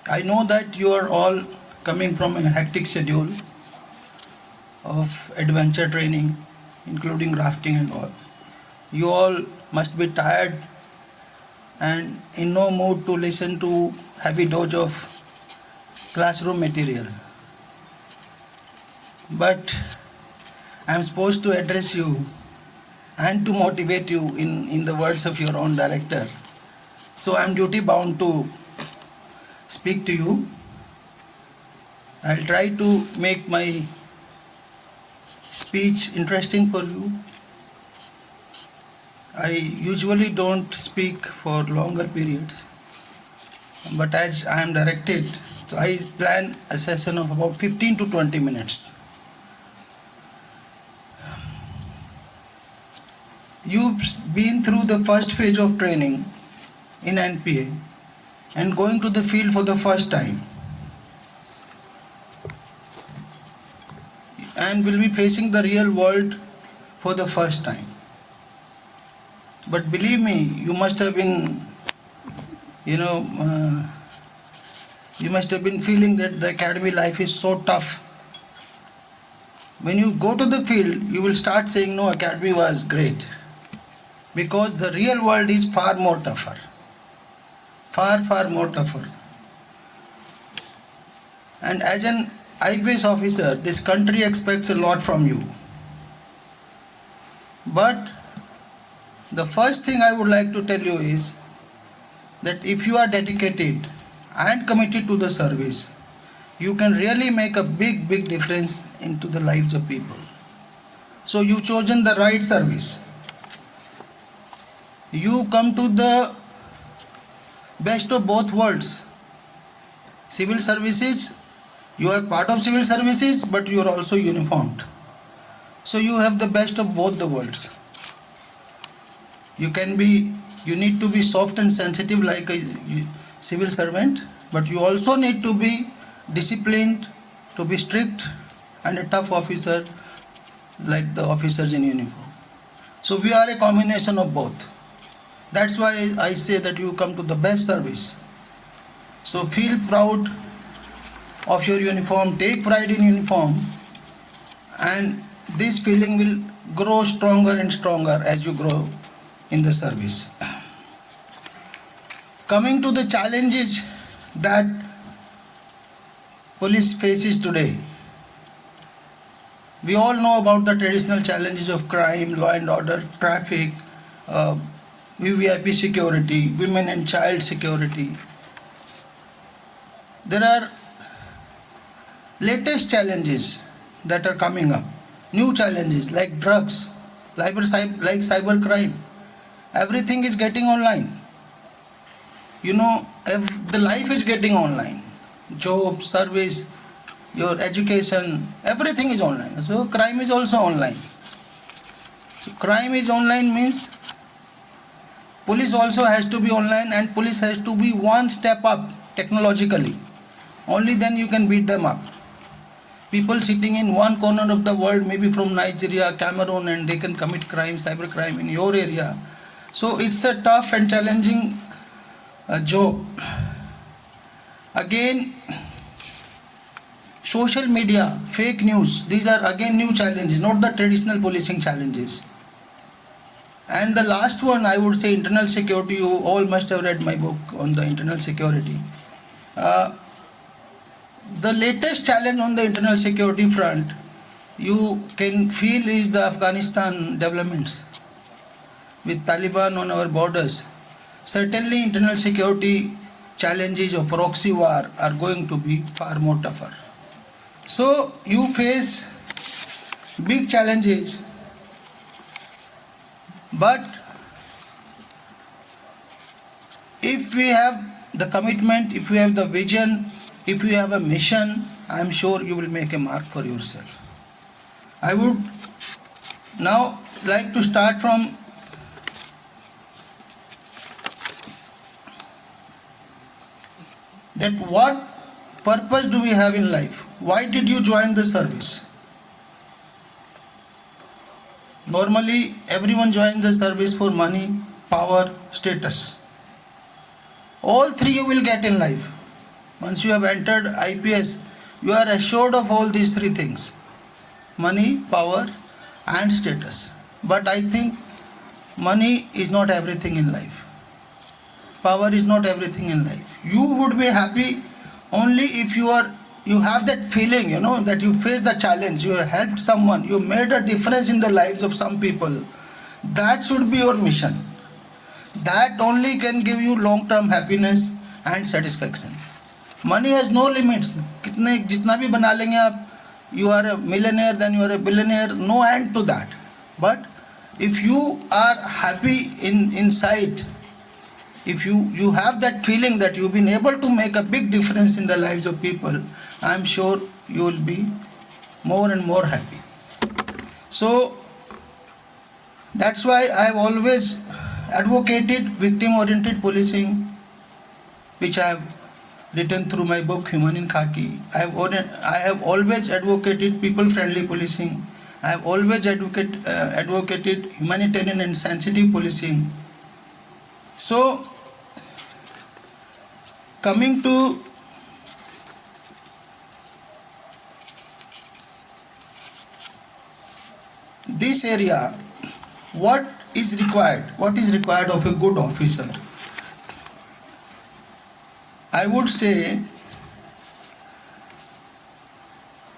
I know that you are all coming from a hectic schedule of adventure training, including rafting and all. You all must be tired and in no mood to listen to heavy dose of classroom material. But I am supposed to address you and to motivate you in the words of your own director. So I am duty bound to speak to you. I'll try to make my speech interesting for you. I usually don't speak for longer periods, but as I am directed, so I plan a session of about 15 to 20 minutes. You've been through the first phase of training in NPA and going to the field for the first time, and will be facing the real world for the first time. But believe me, you must have been, you must have been feeling that the academy life is so tough. When you go to the field, you will start saying, no, academy was great. Because the real world is far more tougher. Far more tougher. And as an IPS officer, this country expects a lot from you. But the first thing I would like to tell you is that if you are dedicated and committed to the service, you can really make a big difference into the lives of people. So you've chosen the right service. You come to the best of both worlds. Civil services, you are part of civil services, but you are also uniformed. So you have the best of both the worlds. You need to be soft and sensitive like a civil servant, but you also need to be disciplined, to be strict and a tough officer like the officers in uniform. So we are a combination of both. That's why I say that you come to the best service. So feel proud of your uniform, take pride in uniform, and this feeling will grow stronger and stronger as you grow in the service. Coming to the challenges that police faces today. We all know about the traditional challenges of crime, law and order, traffic, VVIP security, women and child security. There are latest challenges that are coming up, new challenges like drugs, like cybercrime. Everything is getting online. The life is getting online. Job, service, your education, everything is online. So crime is also online. So crime is online means police also has to be online, and police has to be one step up technologically. Only then you can beat them up. People sitting in one corner of the world, maybe from Nigeria, Cameroon, and they can commit crime, cybercrime in your area. So it's a tough and challenging job. Again, social media, fake news, these are again new challenges, not the traditional policing challenges. And the last one, I would say internal security. You all must have read my book on the internal security. The latest challenge on the internal security front, you can feel is the Afghanistan developments with Taliban on our borders. Certainly internal security challenges of proxy war are going to be far more tougher. So you face big challenges, but if we have the commitment, if we have the vision, if you have a mission, I am sure you will make a mark for yourself. I would now like to start from that what purpose do we have in life? Why did you join the service? Normally, everyone joins the service for money, power, status. All three you will get in life. Once you have entered IPS, you are assured of all these three things: money, power, and status. But I think money is not everything in life. Power is not everything in life. You would be happy only if you have that feeling, that you face the challenge, you have helped someone, you made a difference in the lives of some people. That should be your mission. That only can give you long-term happiness and satisfaction. Money has no limits. कितने जितना भी बना लेंगे आप, you are a millionaire, then you are a billionaire, no end to that. But if you are happy inside, if you have that feeling that you've been able to make a big difference in the lives of people, I'm sure you will be more and more happy. So that's why I've always advocated victim-oriented policing, which I have written through my book Human in Khaki. I have always advocated people-friendly policing. I have always advocated humanitarian and sensitive policing. So, coming to this area, what is required? What is required of a good officer? I would say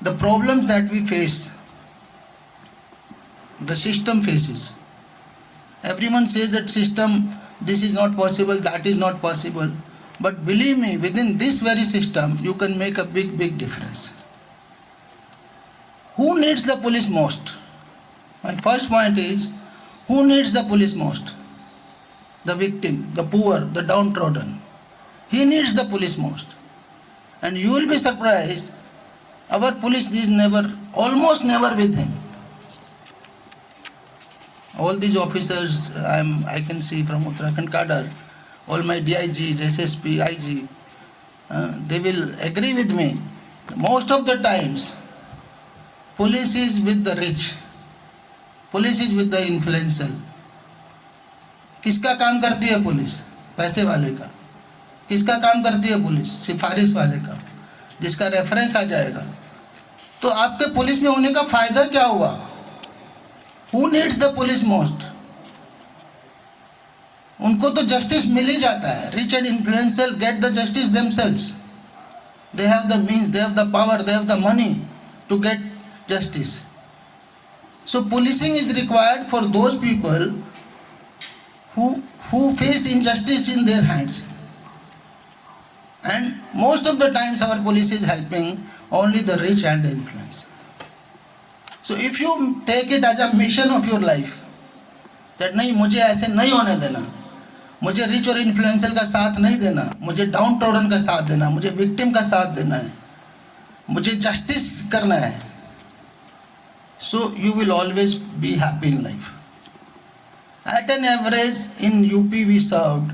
the problems that we face, the system faces. Everyone says that system, this is not possible, that is not possible. But believe me, within this very system, you can make a big difference. Who needs the police most? My first point is, who needs the police most? The victim, the poor, the downtrodden. He needs the police most. And you will be surprised, our police is almost never with him. All these officers I can see from Uttarakhand cadre, all my DIGs, SSP, IG, they will agree with me. Most of the times, police is with the rich. Police is with the influential. किसका काम करती है police? पैसे वाले का. किसका काम करती है पुलिस? सिफारिश वाले का, जिसका रेफरेंस आ जाएगा. तो आपके पुलिस में होने का फायदा क्या हुआ? Who needs the police most? उनको तो जस्टिस मिल ही जाता है. Rich and influential get the justice themselves. They have the means, they have the power, they have the money to get justice. So policing is required for those people who face injustice in their hands. And most of the times our police is helping only the rich and the influential. So if you take it as a mission of your life, that नहीं मुझे ऐसे नहीं होने देना, मुझे rich और influential का साथ नहीं देना, मुझे डाउन टोडन का साथ देना, मुझे विक्टिम का साथ देना है, मुझे जस्टिस करना है, so you will always be happy in life. At an average in UP we served,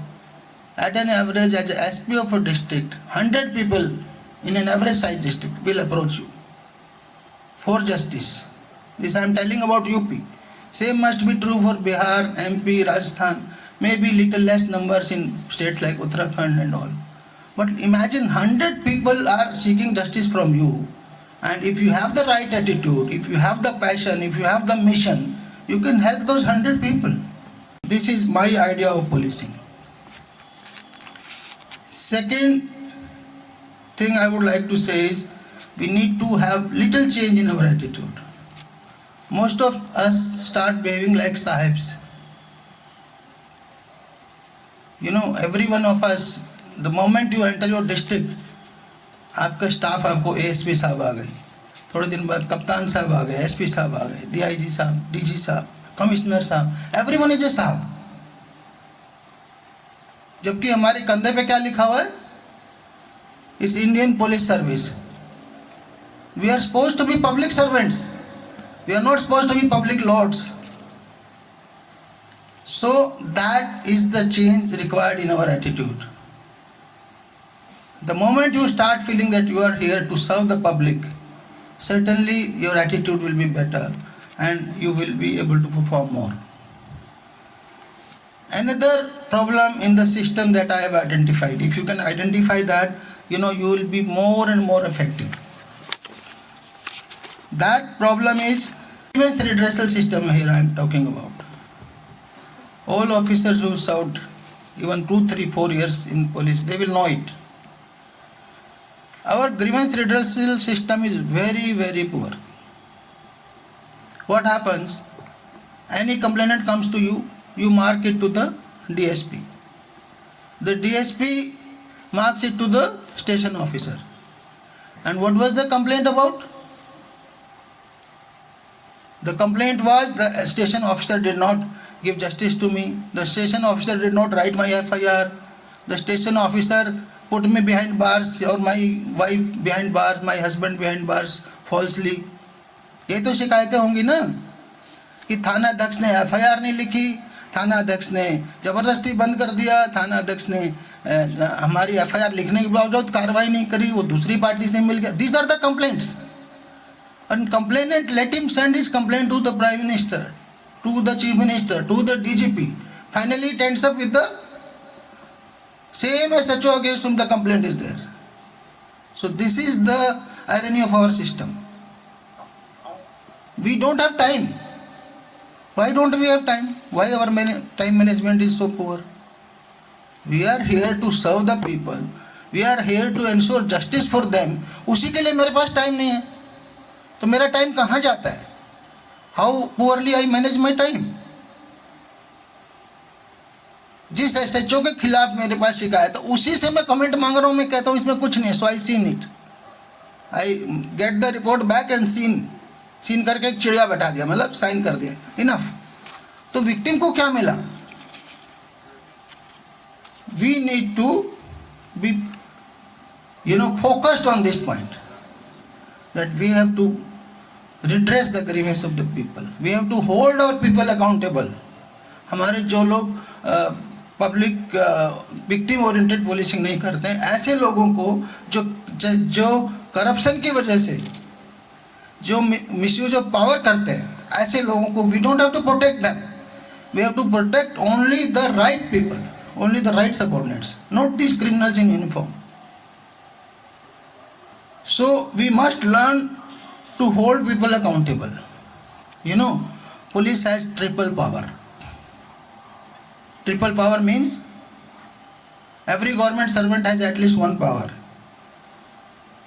at an average as a SP of a district, 100 people in an average size district will approach you for justice. This I am telling about UP. Same must be true for Bihar, MP, Rajasthan, maybe little less numbers in states like Uttarakhand and all. But imagine 100 people are seeking justice from you, and if you have the right attitude, if you have the passion, if you have the mission, you can help those 100 people. This is my idea of policing. Second thing I would like to say is we need to have little change in our attitude. Most of us start behaving like sahibs. Every one of us, the moment you enter your district, आपका staff आपको ASP साहब आ गए, थोड़े दिन बाद कप्तान साहब आ गए, SP साहब आ गए, DIG साहब, DG साहब, कमिश्नर साहब, everyone is a साहब. जबकि हमारे कंधे पे क्या लिखा हुआ है? It's Indian Police Service. We are supposed to be public servants. We are not supposed to be public lords. So that is the change required in our attitude. The moment you start feeling that you are here to serve the public, certainly your attitude will be better and you will be able to perform more. Another problem in the system that I have identified, if you can identify that, you will be more and more effective. That problem is grievance redressal system here I am talking about. All officers who served even 2, 3, 4 years in police, they will know it. Our grievance redressal system is very, very poor. What happens? Any complainant comes to you, you mark it to the DSP. The DSP marks it to the station officer. And what was the complaint about? The complaint was the station officer did not give justice to me. The station officer did not write my FIR. The station officer put me behind bars, or my wife behind bars, my husband behind bars falsely. ये तो शिकायतें होंगी ना कि थाना अध्यक्ष ने FIR नहीं लिखी, थाना अध्यक्ष ने जबरदस्ती बंद कर दिया, थाना अध्यक्ष ने हमारी FIR लिखने के बावजूद कार्रवाई नहीं करी, वो दूसरी पार्टी से मिल गया. These are the complaints. And complainant, let him send his complaint to the Prime Minister, to the Chief Minister, to the DGP. Finally, it ends up with the same SHO against whom the complaint is there. So this is the irony of our system. We don't have time. Why don't we have time? Why our time management is so poor? We are here to serve the people. We are here to ensure justice for them. उसी के लिए मेरे पास time नहीं है. तो मेरा time कहाँ जाता है? How poorly I manage my time. जिस SHO के खिलाफ मेरे पास शिकायत है, उसी से मैं कमेंट मांग रहा हूँ. मैं कहता हूँ इसमें कुछ नहीं है. So I seen it. I get the report back and seen करके एक चिड़िया बैठा दिया, मतलब साइन कर दिया. इनफ. तो विक्टिम को क्या मिला? We need to be focused on this point, that we have to redress the grievance of the people. We have to hold our people accountable. हमारे जो लोग पब्लिक विक्टिम ओरिएंटेड पुलिसिंग नहीं करते हैं, ऐसे लोगों को जो करप्शन की वजह से जो मिसयूज ऑफ पावर करते हैं, ऐसे लोगों को we don't have to protect them. We have to protect only the right people, only the right subordinates, not these criminals in uniform. So we must learn to hold people accountable. Police has triple power. Triple power means every government servant has at least one power.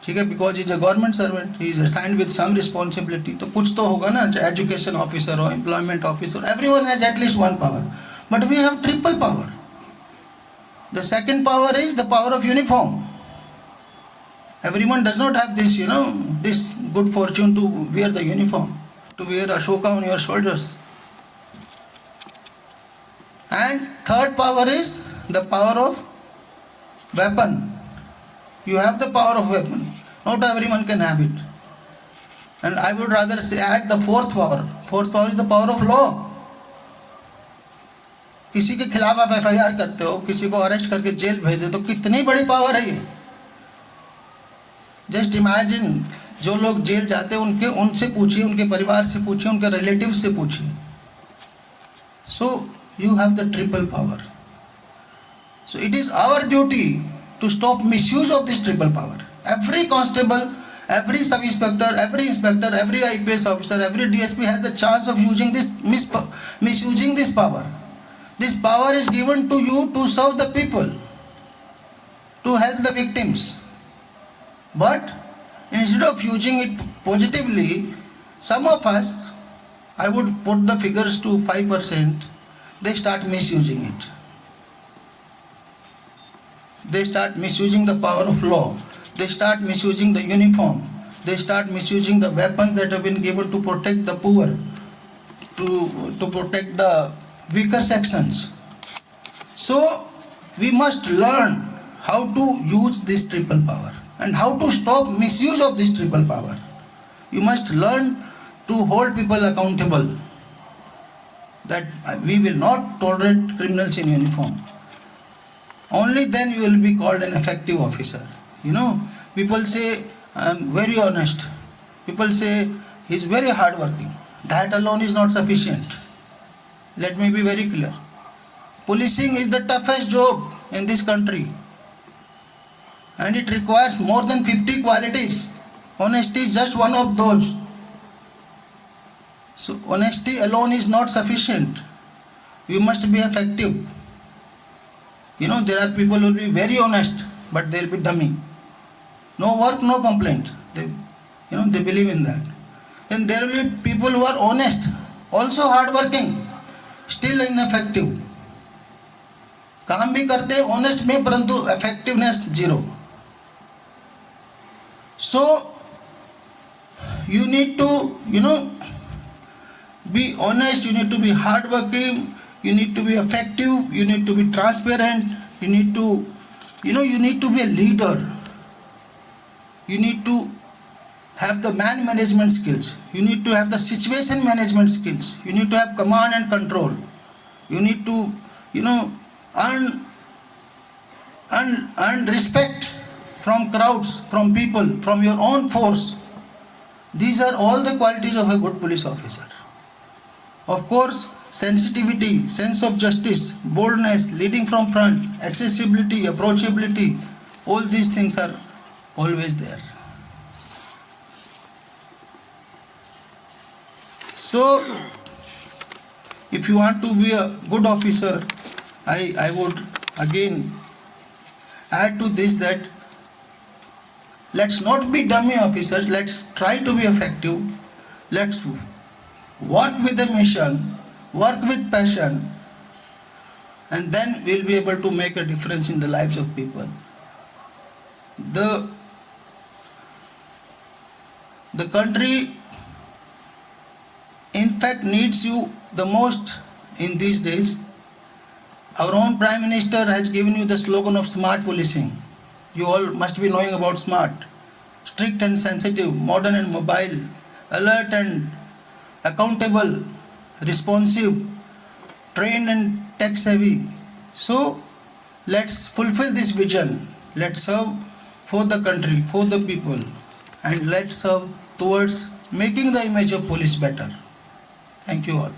ठीक है, because he is a government servant, he is assigned with some responsibility. तो कुछ तो होगा ना, education officer or employment officer, everyone has at least one power. But we have triple power. The second power is the power of uniform. Everyone does not have this, this good fortune to wear the uniform, to wear Ashoka on your shoulders. And third power is the power of weapon. You have the power of weapon. Not everyone can have it. And I would rather say add the fourth power. Fourth power is the power of law. किसी के खिलाफ आप FIR करते हो, किसी को arrest करके jail भेज दे, तो कितनी बड़ी पावर है ये. जस्ट इमेजिन, जो लोग जेल जाते हैं उनसे पूछिए, उनके परिवार से पूछिए, उनके रिलेटिव्स से पूछिए. So you have the triple power. So it is our duty to stop misuse of this triple power. Every constable, every sub-inspector, every inspector, every IPS officer, every DSP has the chance of using this misusing this power. This power is given to you to serve the people, to help the victims. But instead of using it positively, some of us, I would put the figures to 5%, they start misusing it. They start misusing the power of law. They start misusing the uniform. They start misusing the weapons that have been given to protect the poor, to protect the weaker sections. So we must learn how to use this triple power and how to stop misuse of this triple power. You must learn to hold people accountable, that we will not tolerate criminals in uniform. Only then you will be called an effective officer. People say, I am very honest. People say, he is very hardworking. That alone is not sufficient. Let me be very clear. Policing is the toughest job in this country. and it requires more than 50 qualities. Honesty is just one of those. So honesty alone is not sufficient. You must be effective. There are people who will be very honest, but they will be dummy. No work, no complaint. They believe in that. Then there will be people who are honest, also hardworking, still ineffective. काम भी करते हैं honest में, परंतु effectiveness zero. So you need to be honest, you need to be hardworking, you need to be effective, you need to be transparent, you need to be a leader, you need to have the man management skills, you need to have the situation management skills, you need to have command and control, you need to earn respect from crowds, from people, from your own force. These are all the qualities of a good police officer. Of course, sensitivity, sense of justice, boldness, leading from front, accessibility, approachability, all these things are always there. So, if you want to be a good officer, I would again add to this that let's not be dummy officers, let's try to be effective, let's work with a mission, work with passion, and then we'll be able to make a difference in the lives of people. The country in fact needs you the most in these days. Our own Prime Minister has given you the slogan of smart policing. You all must be knowing about SMART. Strict and sensitive, modern and mobile, alert and accountable, responsive, trained and tech savvy. So let's fulfill this vision. Let's serve for the country, for the people, and let's serve towards making the image of police better. Thank you all.